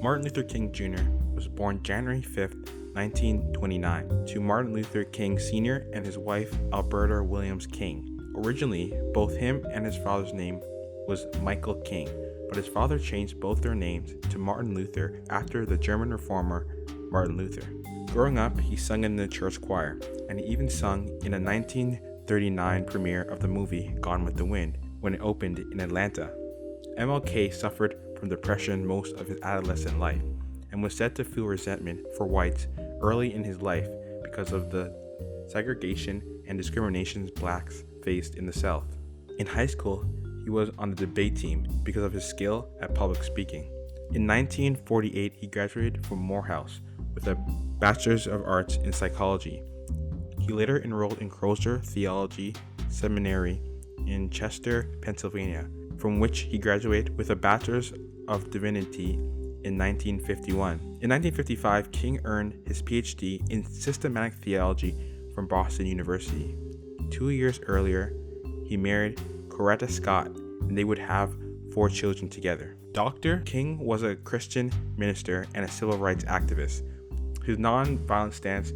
Martin Luther King Jr. was born January 5th, 1929, to Martin Luther King Sr. and his wife Alberta Williams King. Originally, both him and his father's name was Michael King, but his father changed both their names to Martin Luther after the German reformer Martin Luther. Growing up, he sung in the church choir, and he even sung in a 1939 premiere of the movie Gone with the Wind when it opened in Atlanta. MLK suffered from depression most of his adolescent life and was said to feel resentment for whites early in his life because of the segregation and discrimination blacks faced in the South. In high school, he was on the debate team because of his skill at public speaking. In 1948, he graduated from Morehouse with a Bachelor's of Arts in Psychology. He later enrolled in Crozer Theology Seminary in Chester, Pennsylvania, from which he graduated with a Bachelor's of Divinity in 1951. In 1955, King earned his PhD in Systematic Theology from Boston University. 2 years earlier, he married Coretta Scott, and they would have 4 children together. Dr. King was a Christian minister and a civil rights activist. His non-violent stance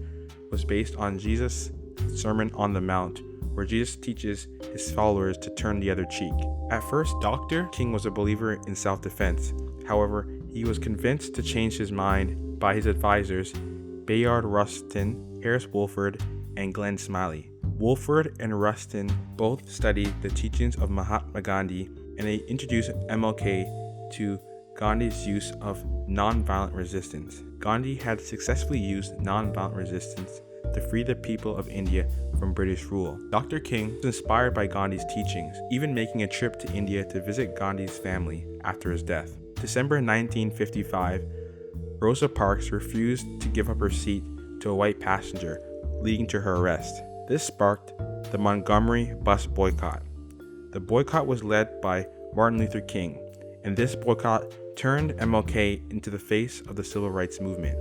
was based on Jesus' Sermon on the Mount, where Jesus teaches his followers to turn the other cheek. At first, Dr. King was a believer in self-defense. However, he was convinced to change his mind by his advisors, Bayard Rustin, Harris Woolford, and Glenn Smiley. Woolford and Rustin both studied the teachings of Mahatma Gandhi, and they introduced MLK to Gandhi's use of nonviolent resistance. Gandhi had successfully used nonviolent resistance to free the people of India from British rule. Dr. King was inspired by Gandhi's teachings, even making a trip to India to visit Gandhi's family after his death. December 1955, Rosa Parks refused to give up her seat to a white passenger, leading to her arrest. This sparked the Montgomery bus boycott. The boycott was led by Martin Luther King, and this boycott turned MLK into the face of the civil rights movement.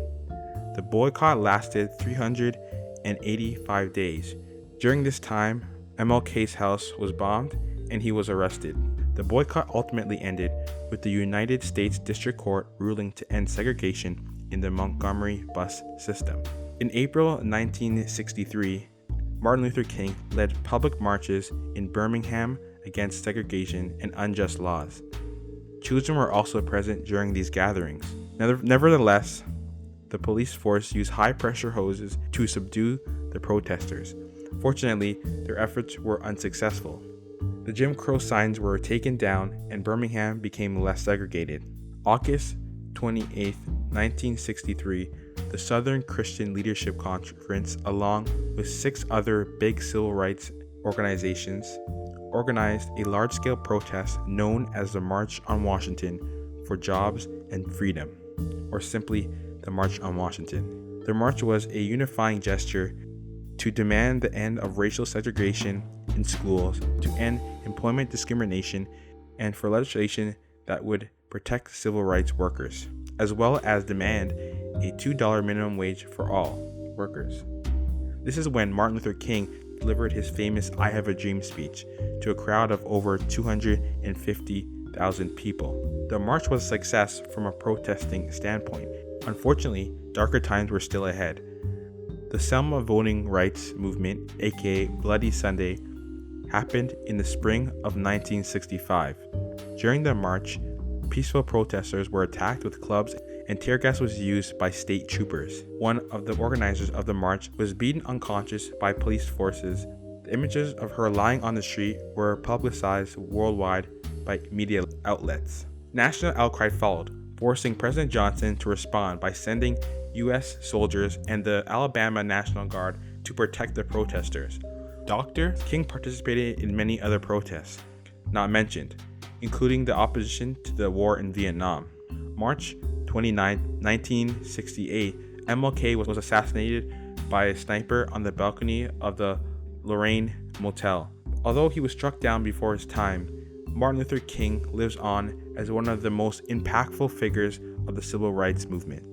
The boycott lasted 385 days. During this time, MLK's house was bombed and he was arrested. The boycott ultimately ended with the United States District Court ruling to end segregation in the Montgomery bus system. In April 1963, Martin Luther King led public marches in Birmingham against segregation and unjust laws. Children were also present during these gatherings. Nevertheless, the police force used high-pressure hoses to subdue the protesters. Fortunately, their efforts were unsuccessful. The Jim Crow signs were taken down and Birmingham became less segregated. August 28, 1963, the Southern Christian Leadership Conference, along with 6 other big civil rights organizations, organized a large-scale protest known as the March on Washington for Jobs and Freedom, or simply the March on Washington. The march was a unifying gesture to demand the end of racial segregation in schools, to end employment discrimination, and for legislation that would protect civil rights workers, as well as demand a $2 minimum wage for all workers. This is when Martin Luther King delivered his famous I Have a Dream speech to a crowd of over 250,000 people. The march was a success from a protesting standpoint. Unfortunately, darker times were still ahead. The Selma voting rights movement, aka Bloody Sunday, happened in the spring of 1965. During the march, peaceful protesters were attacked with clubs and tear gas was used by state troopers. One of the organizers of the march was beaten unconscious by police forces. The images of her lying on the street were publicized worldwide by media outlets. National outcry followed, forcing President Johnson to respond by sending U.S. soldiers and the Alabama National Guard to protect the protesters. Dr. King participated in many other protests, not mentioned, including the opposition to the war in Vietnam. March 29, 1968, MLK was assassinated by a sniper on the balcony of the Lorraine Motel. Although he was struck down before his time, Martin Luther King lives on as one of the most impactful figures of the civil rights movement.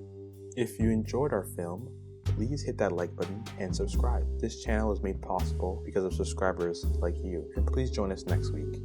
If you enjoyed our film, please hit that like button and subscribe. This channel is made possible because of subscribers like you, and please join us next week.